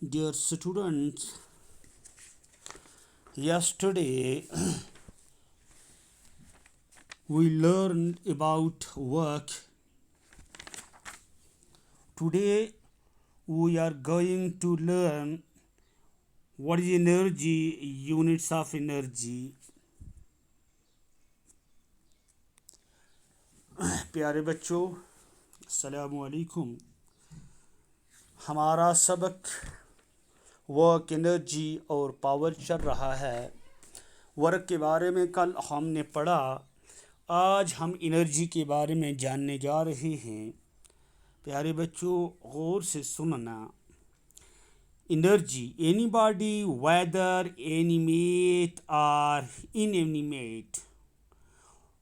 Dear students, yesterday we learned about work. Today we are going to learn what is energy, units of energy. प्यारे बच्चों, अस्सलामु अलैकुम। हमारा सबक work, energy और पावर चल रहा है। वर्क के बारे में कल हमने पढ़ा। आज हम एनर्जी के बारे में जानने जा रहे हैं। प्यारे बच्चों, गौर से सुनना। एनर्जी, एनीबॉडी वेदर एनिमेट और inanimate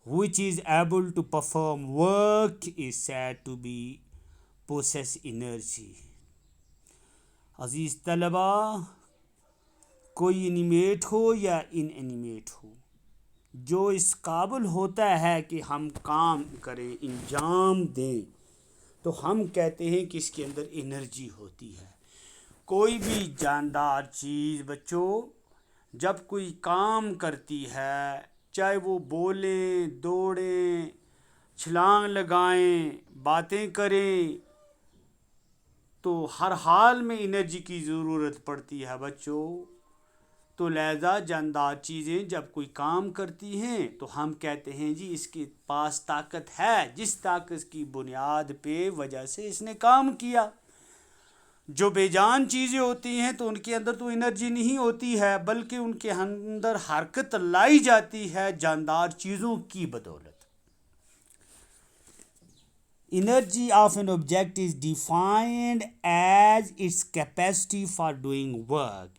which is able to perform work is said to be possess energy। अजीज तलबा, कोई एनिमेट हो या इनएनिमेट हो, जो इस काबिल होता है कि हम काम करें, इंजाम दें, तो हम कहते हैं कि इसके अंदर एनर्जी होती है। कोई भी जानदार चीज़ बच्चों जब कोई काम करती है, चाहे वो बोलें, दौड़ें, छलांग लगाएं, बातें करें, तो हर हाल में एनर्जी की ज़रूरत पड़ती है बच्चों। तो लिहाजा जानदार चीज़ें जब कोई काम करती हैं तो हम कहते हैं जी इसके पास ताकत है, जिस ताकत की बुनियाद पे वजह से इसने काम किया। जो बेजान चीज़ें होती हैं तो उनके अंदर तो एनर्जी नहीं होती है, बल्कि उनके अंदर हरकत लाई जाती है जानदार चीज़ों की बदौलत। Energy of an object is defined as its capacity for doing work।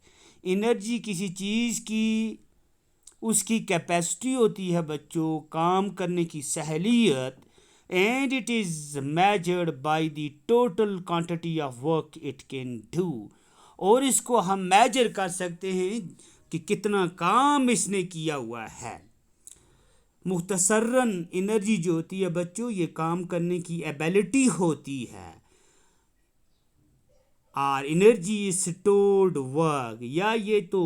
Energy किसी चीज़ की उसकी कैपेसिटी होती है बच्चों, काम करने की सहलियत, and it is measured by the total quantity of work it can do। और इसको हम मेजर कर सकते हैं कि कितना काम इसने किया हुआ है। मुख्तसरन एनर्जी जो होती है बच्चों, ये काम करने की एबिलिटी होती है। और एनर्जी इज स्टोर्ड वर्क, या ये तो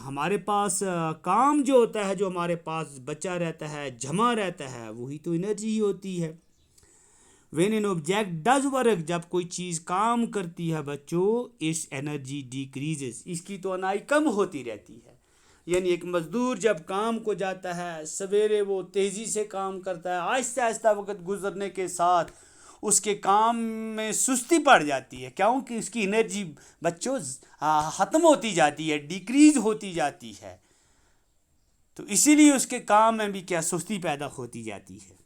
हमारे पास काम जो होता है, जो हमारे पास बचा रहता है, जमा रहता है, वही तो एनर्जी ही होती है। When an object does work, जब कोई चीज़ काम करती है बच्चों, इस एनर्जी डिक्रीजेस, इसकी तो अनाई कम होती रहती है। यानी एक मज़दूर जब काम को जाता है, सवेरे वो तेज़ी से काम करता है, आहिस्ता आहिस्ता वक्त गुजरने के साथ उसके काम में सुस्ती पड़ जाती है, क्योंकि उसकी एनर्जी बच्चों ख़त्म होती जाती है, डिक्रीज होती जाती है। तो इसीलिए उसके काम में भी क्या सुस्ती पैदा होती जाती है।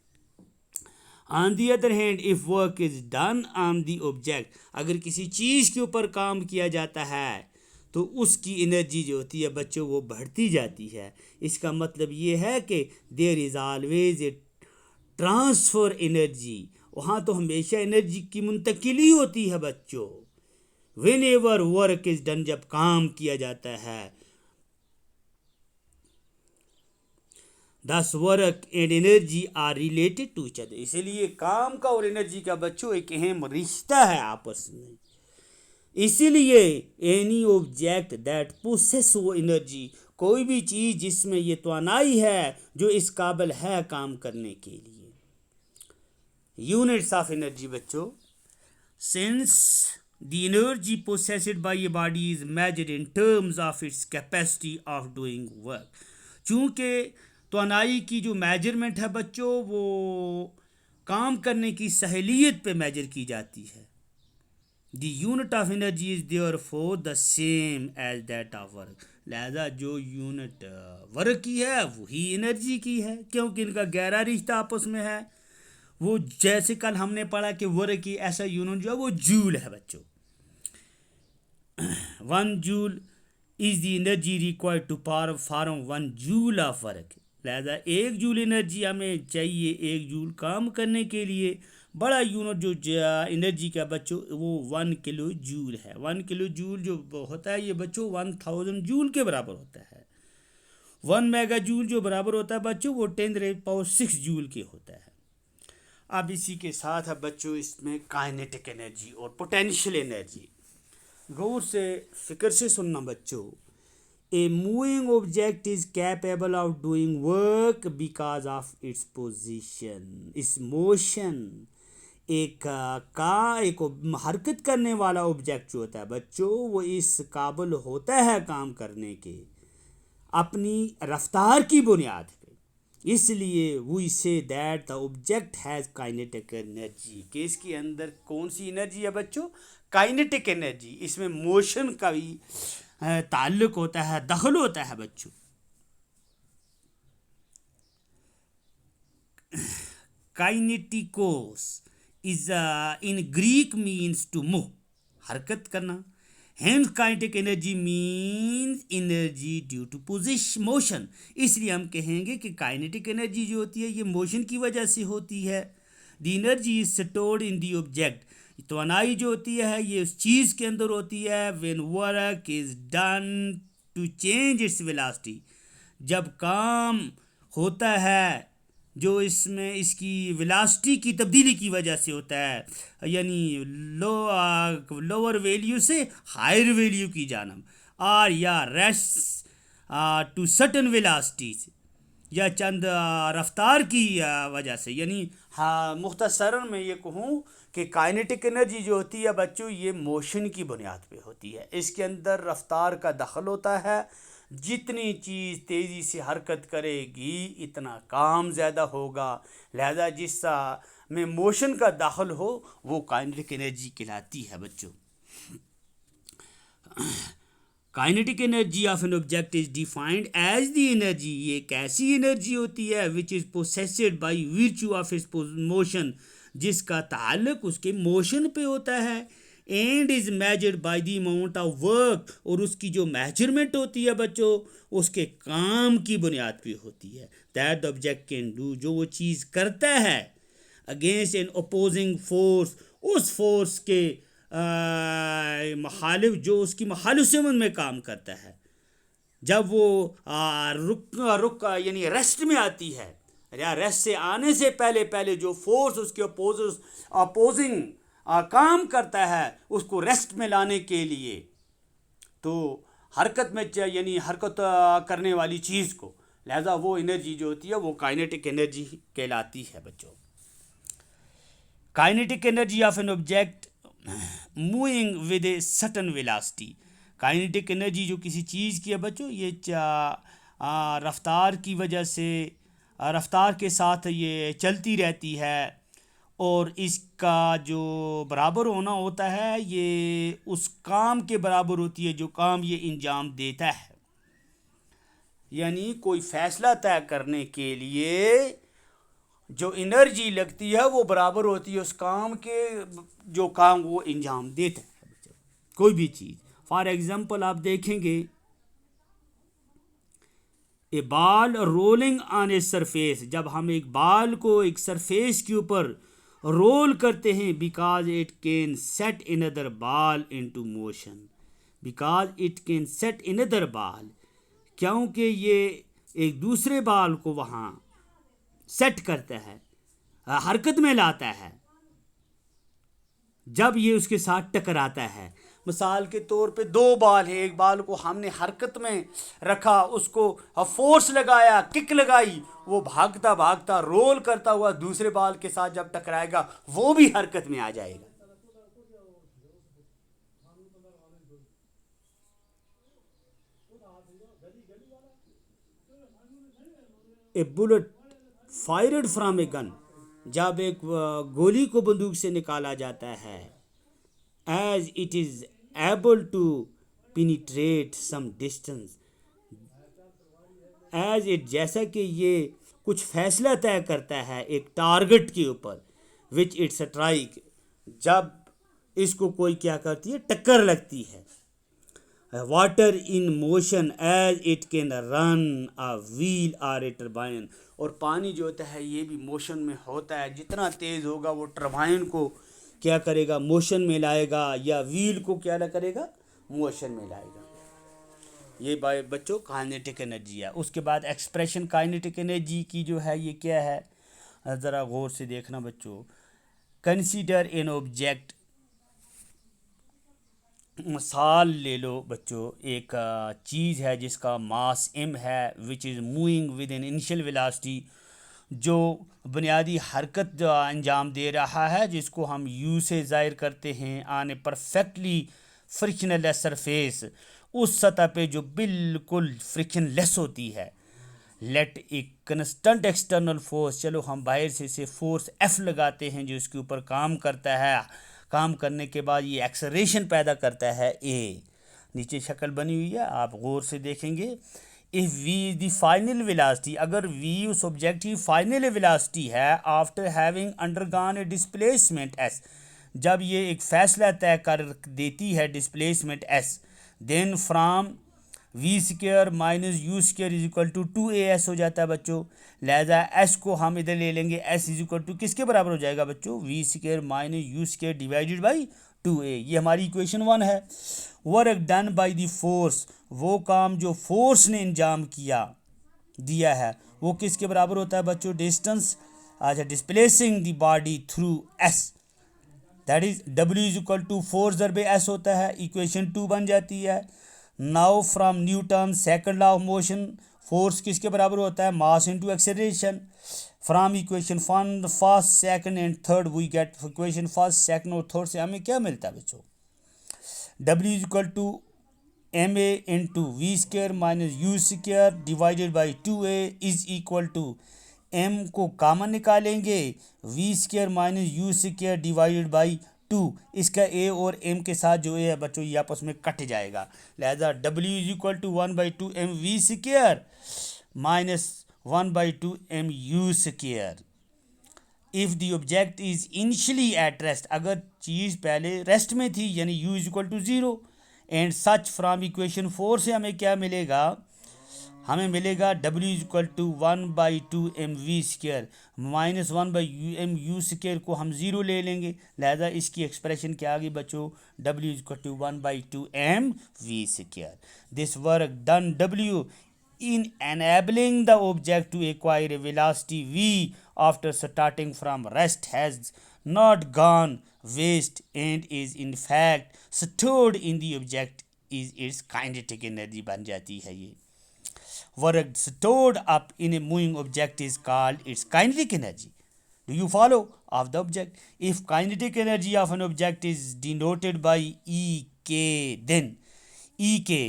On the other hand, if work is done on the object, अगर किसी चीज़ के ऊपर काम किया जाता है तो उसकी एनर्जी जो होती है बच्चों वो बढ़ती जाती है। इसका मतलब ये है कि there is always a transfer energy, वहाँ तो हमेशा एनर्जी की मुंतकिली होती है बच्चों। Whenever work is done, जब काम किया जाता है। Thus work and energy are related to each other, इसलिए काम का और एनर्जी का बच्चों एक अहम रिश्ता है आपस में। इसीलिए एनी ऑब्जेक्ट दैट पोसेस वो एनर्जी, कोई भी चीज़ जिसमें ये तवानाई है जो इस काबिल है काम करने के लिए। यूनिट्स ऑफ एनर्जी बच्चों, since the energy possessed bye a body is measured in terms of its capacity of doing work, चूँकि तवानाई की जो मेजरमेंट है बच्चों वो काम करने की सहलियत पे मेजर की जाती है। The unit of energy is therefore the same as that of work। लिहाजा जो यूनिट वर्क की है वही एनर्जी की है, क्योंकि इनका गहरा रिश्ता आपस में है। वो जैसे कल हमने पढ़ा कि वर्क की ऐसा यूनिट जो है वो जूल है बच्चों। 1 joule is the energy required to form 1 joule of work. लिहाजा 1 जूल एनर्जी हमें चाहिए 1 जूल काम करने के लिए। बड़ा यूनिट जो एनर्जी का बच्चों वो 1 किलो जूल है। 1 किलो जूल जो होता है ये बच्चों 1000 जूल के बराबर होता है। 1 मेगा जूल जो बराबर होता है बच्चों वो 10⁻⁶ जूल के होता है। अब इसी के साथ अब बच्चों इसमें काइनेटिक एनर्जी और पोटेंशियल एनर्जी। गौर से फिक्र से सुनना बच्चों। A moving object is capable of doing work because of its position. इस मोशन एक हरकत करने वाला ऑब्जेक्ट जो होता है बच्चों, वो इस काबिल होता है काम करने के अपनी रफ्तार की बुनियाद पे। इसलिए we say that the object has kinetic energy. कि इसके अंदर कौन सी एनर्जी है बच्चों? Kinetic energy. इसमें मोशन का भी ताल्लुक होता है, दखल होता है बच्चों। Kinetikos is in Greek means to move, हरकत करना। And kinetic energy means energy due to position motion. इसलिए हम कहेंगे कि काइनेटिक एनर्जी जो होती है ये मोशन की वजह से होती है। The energy is stored in the object. तवानाई जो होती है ये उस चीज़ के अंदर होती है। When work is done to change its velocity, जब काम होता है जो इसमें इसकी वेलोसिटी की तब्दीली की वजह से होता है, यानी लोअर वैल्यू से हायर वैल्यू की जानब, और या रेस्ट टू सर्टन वेलोसिटीज, या चंद रफ्तार की वजह से। यानी हाँ, मुख्तसरन में ये कहूँ कि काइनेटिक एनर्जी जो होती है बच्चों ये मोशन की बुनियाद पे होती है। इसके अंदर रफ्तार का दखल होता है। जितनी चीज़ तेज़ी से हरकत करेगी इतना काम ज़्यादा होगा, लिहाजा जिस में मोशन का दखल हो वो काइनेटिक एनर्जी कहलाती है बच्चों। Kinetic energy of an object is defined as the energy. ये एक ऐसी एनर्जी होती है which is possessed by virtue of its motion, जिसका ताल्लुक उसके मोशन पे होता है। And is measured by the amount of work, और उसकी जो मेजरमेंट होती है बच्चों उसके काम की बुनियाद पे होती है। That the object can do, जो वो चीज़ करता है अगेंस्ट एन अपोजिंग फोर्स, उस फोर्स के मुखालिफ, जो उसकी मुखालिफ समझ में काम करता है। जब वो रुक यानी रेस्ट में आती है, या रेस्ट से आने से पहले पहले जो फोर्स उसके अपोजिंग काम करता है उसको रेस्ट में लाने के लिए, तो हरकत में यानी हरकत करने वाली चीज़ को, लिहाजा वो एनर्जी जो होती है वो काइनेटिक एनर्जी कहलाती है बच्चों। Kinetic energy of an object moving with a certain velocity. Kinetic energy जो किसी चीज़ की है बच्चों ये रफ्तार की वजह से, रफ्तार के साथ ये चलती रहती है, और इसका जो बराबर होना होता है ये उस काम के बराबर होती है जो काम ये अंजाम देता है। यानी कोई फ़ैसला तय करने के लिए जो एनर्जी लगती है वो बराबर होती है उस काम के जो काम वो अंजाम देता है बच्चों। कोई भी चीज़, फॉर एग्जांपल आप देखेंगे a ball rolling on a surface, जब हम एक बॉल को एक सरफेस के ऊपर रोल करते हैं, because it can set another ball into motion. Because it can set another ball, क्योंकि ये एक दूसरे बॉल को वहाँ सेट करता है, हरकत में लाता है जब ये उसके साथ टकराता है। मिसाल के तौर पे दो बाल है, एक बाल को हमने हरकत में रखा, उसको फोर्स लगाया, किक लगाई, वो भागता भागता रोल करता हुआ दूसरे बाल के साथ जब टकराएगा वो भी हरकत में आ जाएगा। A bullet fired from a gun, जब एक गोली को बंदूक से निकाला जाता है, as it is able to penetrate some distance, as it, जैसा कि ये कुछ फैसला तय करता है एक टारगेट के ऊपर, विच इट स्ट्राइक, जब इसको कोई क्या करती है, टक्कर लगती है। Water in motion as it can run a wheel और ए टर्बाइन, और पानी जो होता है ये भी मोशन में होता है, जितना तेज़ होगा वो टर्बाइन को क्या करेगा, मोशन में लाएगा, या व्हील को क्या करेगा, मोशन में लाएगा। ये बच्चों काइनेटिक एनर्जी है। उसके बाद एक्सप्रेशन काइनेटिक एनर्जी की जो है ये क्या है, ज़रा गौर से देखना बच्चों। कंसीडर एन ऑब्जेक्ट मिसाल ले लो बच्चों, एक चीज़ है जिसका मास m है, which is moving with in initial velocity, जो बुनियादी हरकत जो अंजाम दे रहा है, जिसको हम u से ज़ाहिर करते हैं, आन ए परफेक्टली फ्रिक्शनलेस सरफेस, उस सतह पे जो बिल्कुल फ्रिक्शनलेस होती है। लेट ए कंस्टेंट एक्सटर्नल फोर्स, चलो हम बाहर से फोर्स F लगाते हैं जो इसके ऊपर काम करता है। काम करने के बाद ये एक्सेलरेशन पैदा करता है A। नीचे शक्ल बनी हुई है, आप गौर से देखेंगे। If v is the final velocity, अगर v उस ऑब्जेक्ट की फाइनल वेलोसिटी है after having undergone a displacement s, जब ये एक फैसला तय कर देती है displacement s, then from v square minus u square is equal to 2as हो जाता है बच्चों। लिहाजा s को हम इधर ले लेंगे, s इज इक्वल टू किसके बराबर हो जाएगा बच्चों, v square minus u square divided by 2a। ये हमारी इक्वेशन 1 है। Work done by the force, वो काम जो फोर्स ने अंजाम दिया है वो किसके बराबर होता है बच्चों, डिस्टेंस, अच्छा, displacing the body through s, that is w is equal to 4 ज़रबे s होता है। इक्वेशन 2 बन जाती है। Now from Newton second law of motion, force किसके बराबर होता है, mass into acceleration. From equation first second and third we get, equation first second और थर्ड से हमें क्या मिलता है बच्चों, w is equal to ma into v square minus u square divided by 2a is equal to m को common निकालेंगे, v square minus u square divided by 2, इसका a और m के साथ जो a है बच्चों ये आपस में कट जाएगा। लिहाजा w is equal to 1/2 m v square minus 1/2 m u square. If the object is initially at rest, अगर चीज़ पहले रेस्ट में थी यानी u is equal to 0, and such from equation 4 से हमें क्या मिलेगा, हमें मिलेगा w is equal to 1/2 m v square minus 1/m u square को हम 0 ले लेंगे। लिहाजा इसकी एक्सप्रेशन क्या आ गई बच्चों, w is equal to 1/2 m v square. This work done w in enabling the object to acquire a velocity v after starting from rest has not gone waste and is in fact stored in the object is its kinetic energy बन जाती है। ये work stored up in a moving object is called its kinetic energy. Do you follow? Of the object. If kinetic energy of an object is denoted by ek, then ek,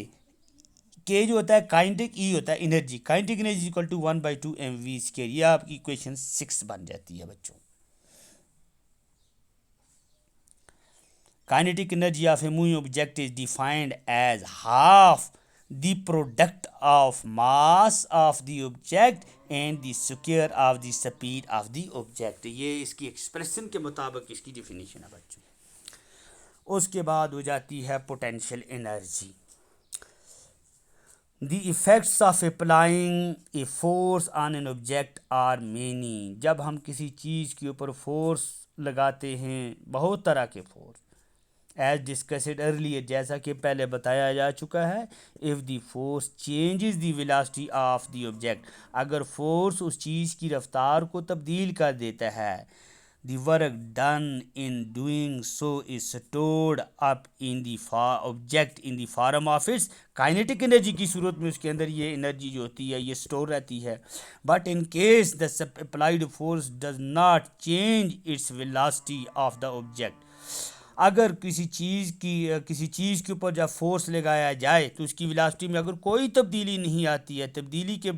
के जो होता है kinetic, E होता है energy, kinetic energy equal to 1/2 m v square. ये आपकी equation 6 बन जाती है बच्चों। Kinetic energy of a moving object is defined as half the product of mass of the object and the square of the speed of the object. ये इसकी expression के मुताबिक इसकी डिफिनीशन है बच्चों। उसके बाद हो जाती है potential energy. The effects of applying a force on an object are many. जब हम किसी चीज़ के ऊपर फोर्स लगाते हैं, बहुत तरह के फोर्स, एज डिस्कस्ड अर्लियर, जैसा कि पहले बताया जा चुका है। If the force changes the velocity of the object, अगर फोर्स उस चीज़ की रफ्तार को तब्दील कर देता है, the work done in doing so is stored up in the object in the form of its kinetic energy की सूरत में उसके अंदर ये एनर्जी जो होती है ये स्टोर रहती है। But in case the applied force does not change its velocity of the object, अगर किसी चीज़ के ऊपर जब फोर्स लगाया जाए तो उसकी वेलोसिटी में अगर कोई तब्दीली नहीं आती है, तब्दीली के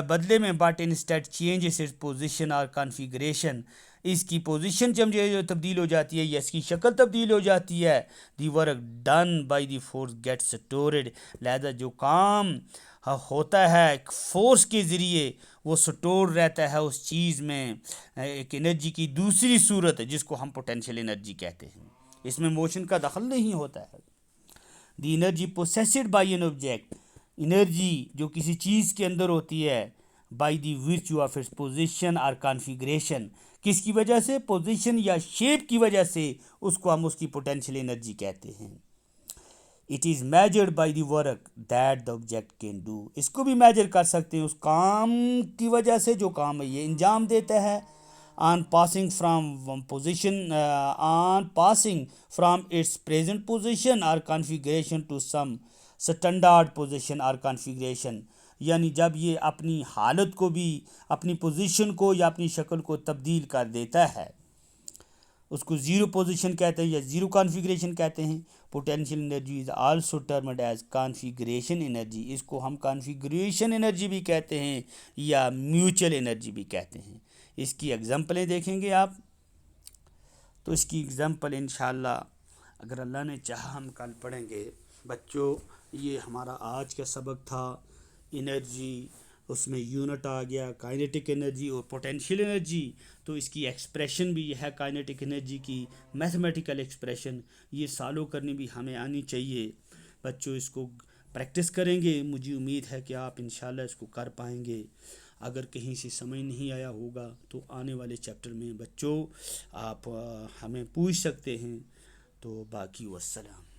बदले में, but instead changes its position और कॉन्फ़िगरेशन, इसकी पोजीशन जब जो तब्दील हो जाती है या इसकी शक्ल तब्दील हो जाती है, the work done by the force gets stored. लिहाजा जो काम होता है फोर्स के ज़रिए वो स्टोर रहता है उस चीज़ में, एक एनर्जी की दूसरी सूरत है जिसको हम पोटेंशियल एनर्जी कहते हैं। इसमें मोशन का दखल नहीं होता है। The energy possessed bye an object, energy जो किसी चीज़ के अंदर होती है, by the virtue of its position और कॉन्फ़िगरेशन, किसकी वजह से, पोजीशन या शेप की वजह से, उसको हम उसकी पोटेंशियल एनर्जी कहते हैं। It is measured by the work that the object can do, इसको भी मेजर कर सकते हैं उस काम की वजह से जो काम है ये अंजाम देता है। on passing from one position on passing from its present position or configuration to some standard position or configuration, यानी जब ये अपनी हालत को भी, अपनी पोजीशन को या अपनी शक्ल को तब्दील कर देता है, उसको ज़ीरो पोजीशन कहते हैं या ज़ीरो कॉन्फ़िगरेशन कहते हैं। Potential energy is also termed as configuration energy, इसको हम कॉन्फ़िगरेशन एनर्जी भी कहते हैं या म्यूचुअल एनर्जी भी कहते हैं। इसकी एग्जांपलें देखेंगे आप, तो इसकी एग्जांपल इंशाअल्लाह अगर अल्लाह ने चाहा हम कल पढ़ेंगे। बच्चों, ये हमारा आज का सबक था एनर्जी, उसमें यूनिट आ गया काइनेटिक एनर्जी और पोटेंशियल एनर्जी। तो इसकी एक्सप्रेशन भी है काइनेटिक एनर्जी की, मैथमेटिकल एक्सप्रेशन, ये सालों करनी भी हमें आनी चाहिए। बच्चों, इसको प्रैक्टिस करेंगे, मुझे उम्मीद है कि आप इंशाल्लाह इसको कर पाएंगे। अगर कहीं से समझ नहीं आया होगा तो आने वाले चैप्टर में बच्चों आप हमें पूछ सकते हैं। तो बाकी वस्सलाम।